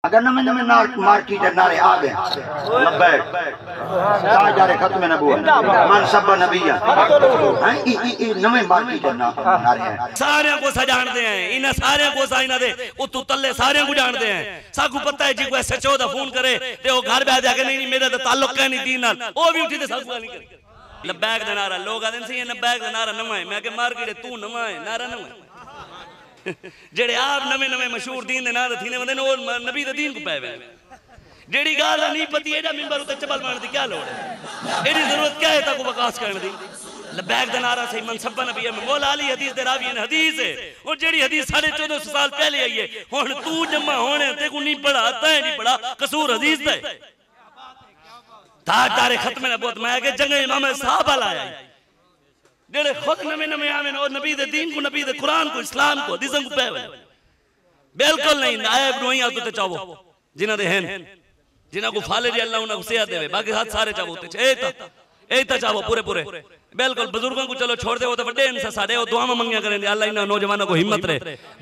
अगर नमे नमे मार्केट नारे आ गए लब्बैक ताजदार खत्म नबूवत मन सब नबिया हैं ई नवे मार्केट नारे हैं सारे को सजानते हैं इन सारे को साइना दे उतु तल्ले सारे को जानते हैं साकू पता है जी को सचो दा फोन करे ते ओ घर बैठ जाके नहीं मेरा तो ताल्लुक है नहीं दीन नाल ओ भी उठी ते साकू गाली करे लब्बैक दा नारा लोग आदन सी लब्बैक दा नारा नवा है मैं के मार्केट तू नवा है नारा नवा है जेड़े आप नवे नवे मशहूर दीन दे नारे थीने वंदे ओ नबी दे दीन को पै वे जेड़ी गाल नहीं पती एडा मिंबर उते चबल मारने दी क्या लोड़ है एडी जरूरत क्या है ताको वकास करने दी लब्बैक दा नारा सही मनसब नबी में मौला अली हदीस दे रावी ने हदीस है और जेड़ी हदीस 1450 साल पहले आई है हुन तू जम्मा होने ते को नहीं पढ़ा तै नहीं पढ़ा कसूर हदीस दा है तारे खत्म नबूवत मैं के जंग इमाम साहब लाया जेड़े खुद नवे नवे आवे और नबी दे दीन को नबी दे कुरान को इस्लाम को हदीस को पै बिल्कुल नहीं नायब नोई आ तो चाहो जिना दे हैं जिना को फाले दी अल्लाह उन्हें सेहत देवे बाकी हाथ सारे चाहो ए ता चाहो पूरे पूरे बिल्कुल बुजुर्गों को चलो छोड़ दे वो तो बड़े इंसान साडे वो दुआ मंगिया करें अल्लाह इन नौजवानों को हिम्मत रहे